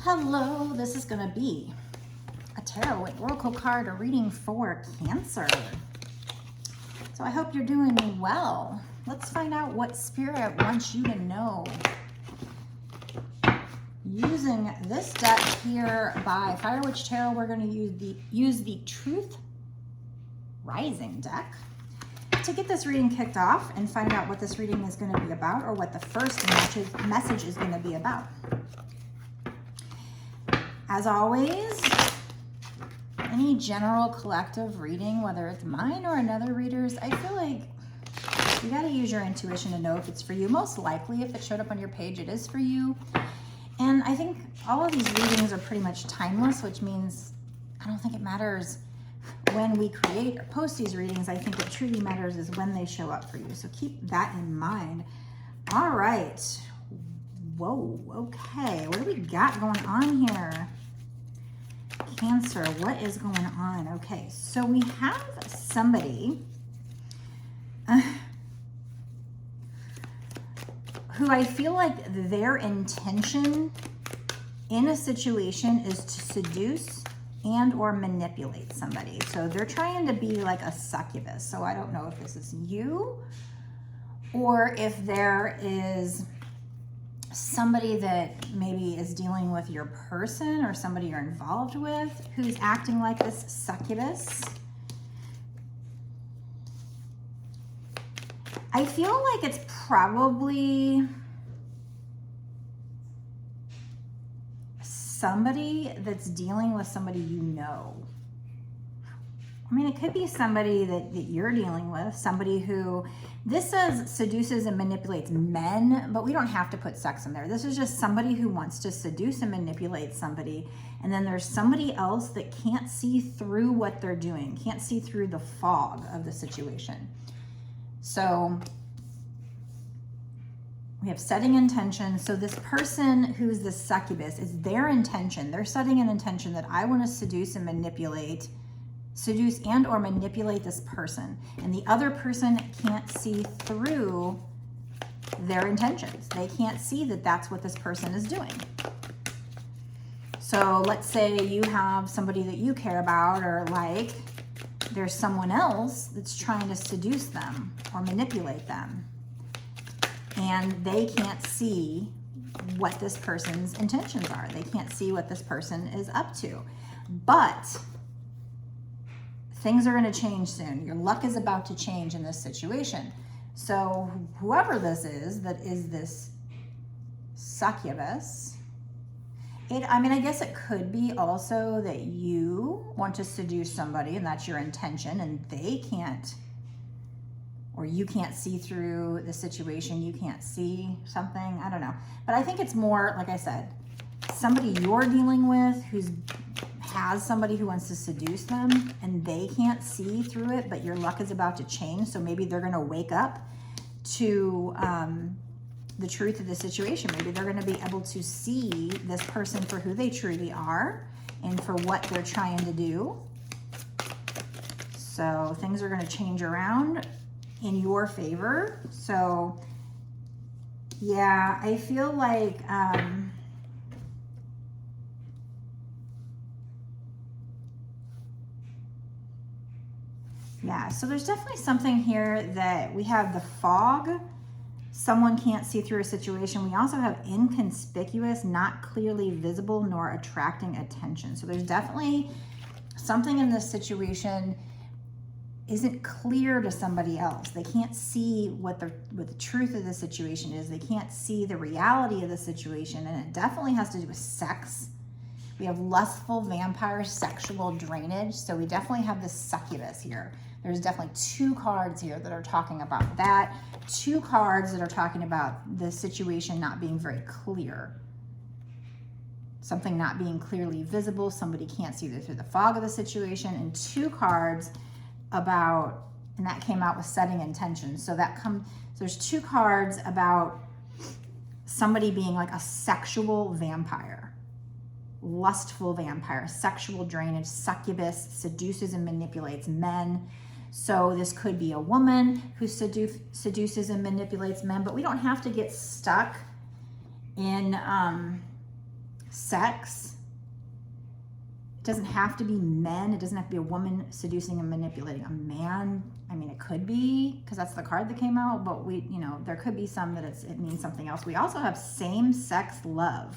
Hello, this is going to be a tarot and oracle card, a reading for Cancer. So I hope you're doing well. Let's find out what Spirit wants you to know. Using this deck here by Fire Witch Tarot, we're going to use the Truth Rising deck to get this reading kicked off and find out what this reading is going to be about, or what the first message is going to be about. As always, any general collective reading, whether it's mine or another reader's, I feel like you got to use your intuition to know if it's for you. Most likely, if it showed up on your page, it is for you. And I think all of these readings are pretty much timeless, which means I don't think it matters when we create or post these readings. I think what truly matters is when they show up for you. So keep that in mind. All right. Whoa, okay. What do we got going on here? Cancer, what is going on? Okay, so we have somebody who I feel like their intention in a situation is to seduce and or manipulate somebody. So they're trying to be like a succubus. So I don't know if this is you or if there is somebody that maybe is dealing with your person or somebody you're involved with who's acting like this succubus. I feel like it's probably somebody that's dealing with somebody you know. I mean, it could be somebody that you're dealing with, somebody who, this says seduces and manipulates men, but we don't have to put sex in there. This is just somebody who wants to seduce and manipulate somebody. And then there's somebody else that can't see through what they're doing, can't see through the fog of the situation. So we have setting intention. So this person who's the succubus, it's their intention. They're setting an intention that I want to seduce and or manipulate this person, and the other person can't see through their intentions. They can't see that that's what this person is doing. So let's say you have somebody that you care about or like, there's someone else that's trying to seduce them or manipulate them, and they can't see what this person's intentions are. They can't see what this person is up to. But things are going to change soon. Your luck is about to change in this situation. So whoever this is that is this succubus, I guess it could be also that you want to seduce somebody and that's your intention, and they can't, or you can't see through the situation. You can't see something. I don't know. But I think it's more, like I said, somebody you're dealing with has somebody who wants to seduce them and they can't see through it, but your luck is about to change. So maybe they're going to wake up to the truth of the situation. Maybe they're going to be able to see this person for who they truly are and for what they're trying to do. So things are going to change around in your favor. So yeah, I feel like yeah, so there's definitely something here that we have the fog. Someone can't see through a situation. We also have inconspicuous, not clearly visible, nor attracting attention. So there's definitely something in this situation isn't clear to somebody else. They can't see what the truth of the situation is. They can't see the reality of the situation. And it definitely has to do with sex. We have lustful, vampire, sexual drainage. So we definitely have this succubus here. There's definitely two cards here that are talking about that. Two cards that are talking about the situation not being very clear. Something not being clearly visible. Somebody can't see through the fog of the situation. And two cards about, and that came out with setting intention. So there's two cards about somebody being like a sexual vampire. Lustful vampire, sexual drainage, succubus, seduces and manipulates men. So this could be a woman who seduces and manipulates men, but we don't have to get stuck in sex. It doesn't have to be men. It doesn't have to be a woman seducing and manipulating a man. I mean, it could be, because that's the card that came out, but we, you know, there could be some that it means something else. We also have same-sex love.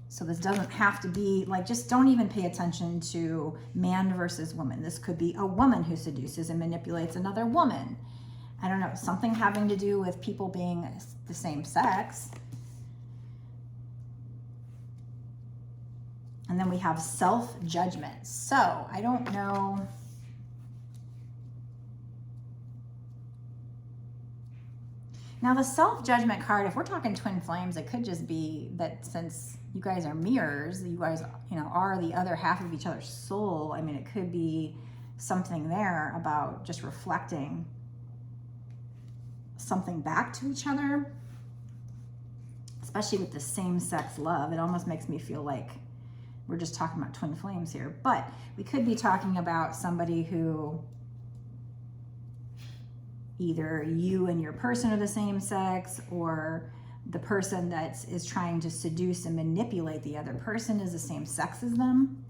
So this doesn't have to be, like, just don't even pay attention to man versus woman. This could be a woman who seduces and manipulates another woman. I don't know, something having to do with people being the same sex. And then we have self-judgment. So I don't know. Now the self-judgment card, if we're talking twin flames, it could just be that since you guys are mirrors, you guys, you know, are the other half of each other's soul. I mean, it could be something there about just reflecting something back to each other, especially with the same-sex love. It almost makes me feel like we're just talking about twin flames here, but we could be talking about somebody who either you and your person are the same sex, or the person that is trying to seduce and manipulate the other person is the same sex as them.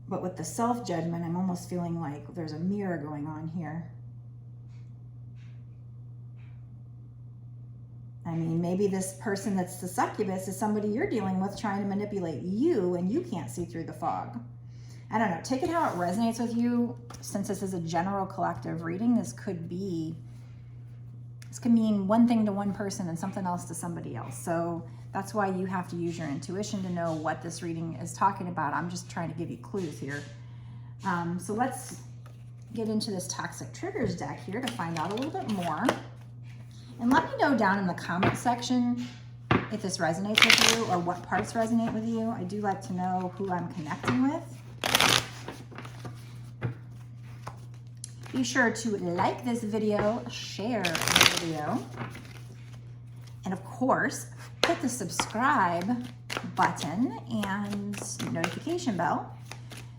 But with the self-judgment, I'm almost feeling like there's a mirror going on here. I mean, maybe this person that's the succubus is somebody you're dealing with trying to manipulate you, and you can't see through the fog. I don't know, take it how it resonates with you. Since this is a general collective reading, this could mean one thing to one person and something else to somebody else. So that's why you have to use your intuition to know what this reading is talking about. I'm just trying to give you clues here. So let's get into this toxic triggers deck here to find out a little bit more. And let me know down in the comment section if this resonates with you or what parts resonate with you. I do like to know who I'm connecting with. Be sure to like this video, share the video, and of course, hit the subscribe button and notification bell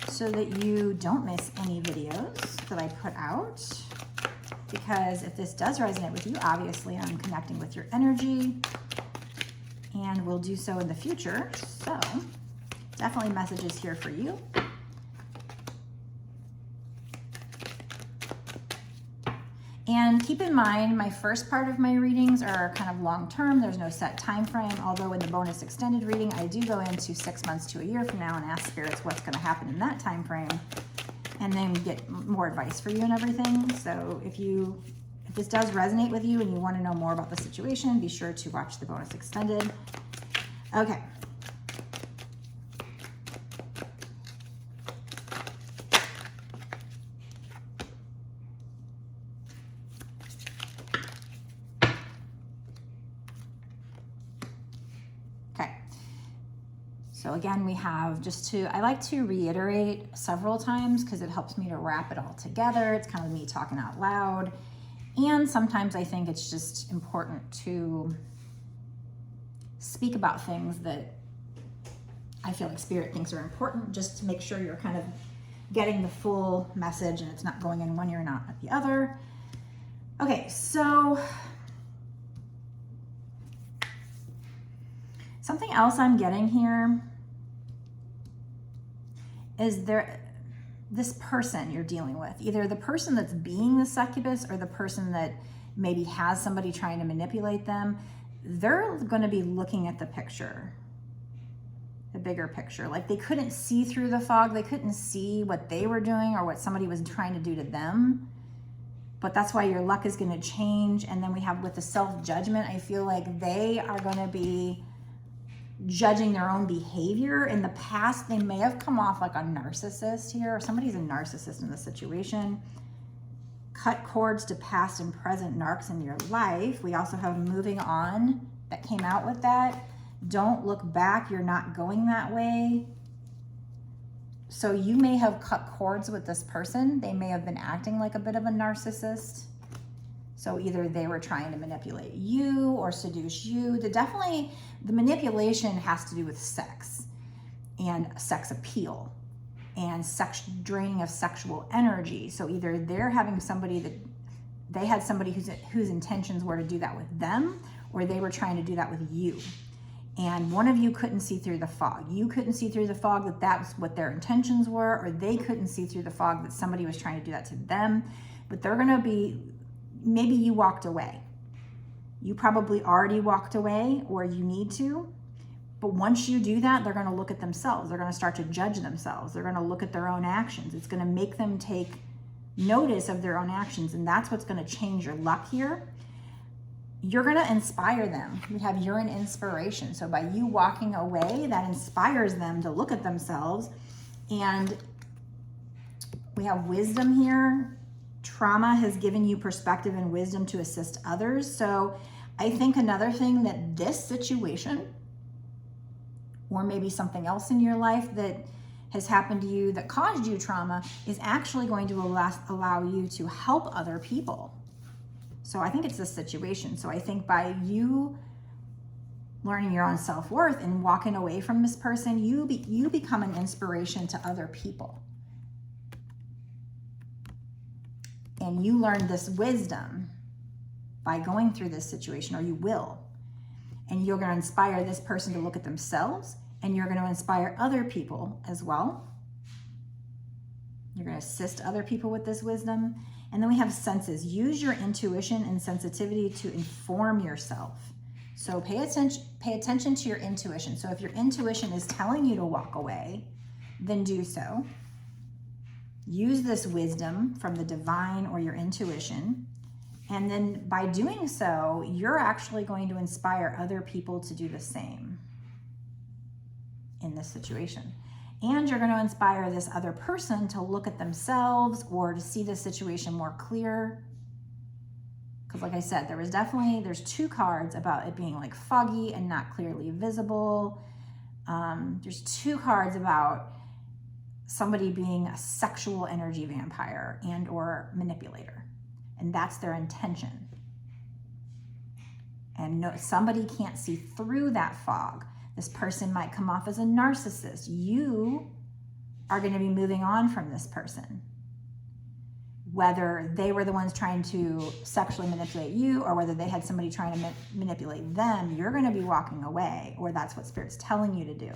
so that you don't miss any videos that I put out. Because if this does resonate with you, obviously I'm connecting with your energy and will do so in the future. So definitely messages here for you. And keep in mind, my first part of my readings are kind of long-term. There's no set time frame, although in the bonus extended reading, I do go into 6 months to a year from now and ask spirits what's going to happen in that time frame, and then get more advice for you and everything. So if this does resonate with you and you want to know more about the situation, be sure to watch the bonus extended. Okay. So again, we have I like to reiterate several times because it helps me to wrap it all together. It's kind of me talking out loud. And sometimes I think it's just important to speak about things that I feel like Spirit thinks are important, just to make sure you're kind of getting the full message and it's not going in one ear and not the other. Okay, so something else I'm getting here is this person you're dealing with, either the person that's being the succubus or the person that maybe has somebody trying to manipulate them. They're going to be looking at the picture, the bigger picture. Like they couldn't see through the fog. They couldn't see what they were doing or what somebody was trying to do to them. But that's why your luck is going to change. And then we have with the self-judgment, I feel like they are going to be judging their own behavior. In the past, they may have come off like a narcissist here, or somebody's a narcissist in this situation. Cut cords to past and present narcs in your life. We also have moving on that came out with that. Don't look back, you're not going that way. So you may have cut cords with this person. They may have been acting like a bit of a narcissist. So either they were trying to manipulate you or seduce you. The manipulation has to do with sex and sex appeal and draining of sexual energy. So either they're having somebody that they had somebody whose intentions were to do that with them, or they were trying to do that with you. and one of you couldn't see through the fog. You couldn't see through the fog that that's what their intentions were, or they couldn't see through the fog that somebody was trying to do that to them. But they're gonna be, maybe you walked away. You probably already walked away, or you need to. But once you do that, they're gonna look at themselves. They're gonna start to judge themselves. They're gonna look at their own actions. It's gonna make them take notice of their own actions, and that's what's gonna change your luck here. You're gonna inspire them. We have you're an inspiration. So by you walking away, that inspires them to look at themselves. And we have wisdom here. Trauma has given you perspective and wisdom to assist others. So I think another thing that this situation, or maybe something else in your life that has happened to you that caused you trauma, is actually going to allow you to help other people. So I think it's this situation. So I think by you learning your own self-worth and walking away from this person, you become an inspiration to other people. And you learn this wisdom by going through this situation, or you will. And you're going to inspire this person to look at themselves, and you're going to inspire other people as well. You're going to assist other people with this wisdom. And then we have senses. Use your intuition and sensitivity to inform yourself. So pay attention to your intuition. So if your intuition is telling you to walk away, then do so. Use this wisdom from the divine or your intuition. And then by doing so, you're actually going to inspire other people to do the same in this situation. And you're going to inspire this other person to look at themselves or to see the situation more clear. Because like I said, there's two cards about it being like foggy and not clearly visible. There's two cards about somebody being a sexual energy vampire and or manipulator. And that's their intention. And somebody can't see through that fog. This person might come off as a narcissist. You are going to be moving on from this person. Whether they were the ones trying to sexually manipulate you, or whether they had somebody trying to manipulate them, you're going to be walking away, or that's what Spirit's telling you to do,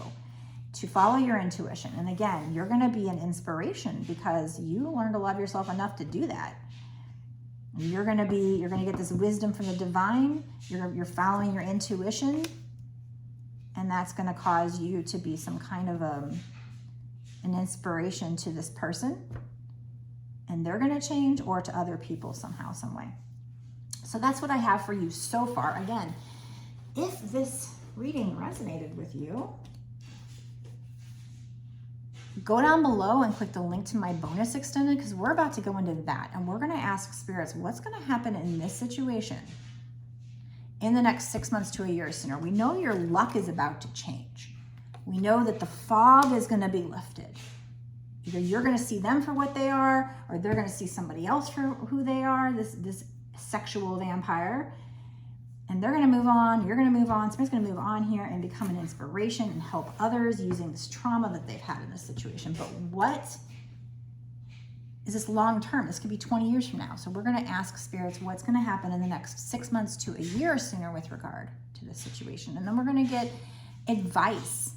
to follow your intuition. And again, you're going to be an inspiration because you learned to love yourself enough to do that. You're going to get this wisdom from the divine. You're following your intuition. And that's going to cause you to be some kind of an inspiration to this person. And they're going to change, or to other people somehow, some way. So that's what I have for you so far. Again, if this reading resonated with you, go down below and click the link to my bonus extended, because we're about to go into that. And we're going to ask spirits, what's going to happen in this situation in the next 6 months to a year sooner? We know your luck is about to change. We know that the fog is going to be lifted. Either you're going to see them for what they are, or they're going to see somebody else for who they are, this sexual vampire. And they're going to move on, you're going to move on, somebody's going to move on here and become an inspiration and help others using this trauma that they've had in this situation. But what is this long term? This could be 20 years from now. So we're going to ask spirits what's going to happen in the next 6 months to a year sooner with regard to this situation. And then we're going to get advice.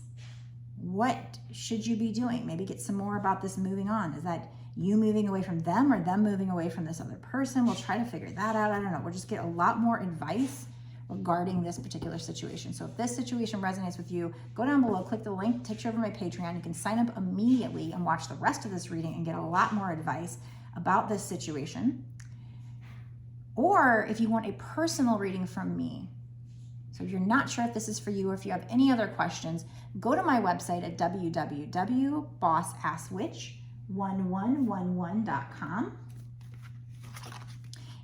What should you be doing? Maybe get some more about this moving on. Is that you moving away from them, or them moving away from this other person? We'll try to figure that out. I don't know. We'll just get a lot more advice regarding this particular situation. So if this situation resonates with you, go down below, click the link, takes you over to my Patreon. You can sign up immediately and watch the rest of this reading and get a lot more advice about this situation. Or if you want a personal reading from me, so if you're not sure if this is for you, or if you have any other questions, go to my website at www.bossasswitch1111.com.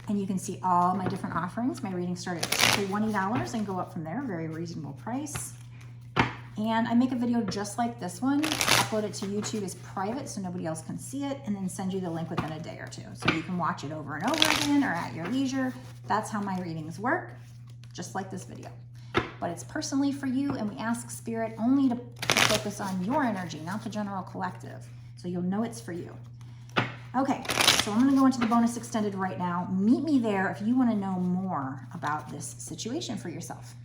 And you can see all my different offerings. My readings start at $20 and go up from there, very reasonable price. And I make a video just like this one, upload it to YouTube as private so nobody else can see it, and then send you the link within a day or two. So you can watch it over and over again, or at your leisure. That's how my readings work, just like this video. But it's personally for you, and we ask Spirit only to focus on your energy, not the general collective. So you'll know it's for you. Okay, so I'm gonna go into the bonus extended right now. Meet me there if you wanna know more about this situation for yourself.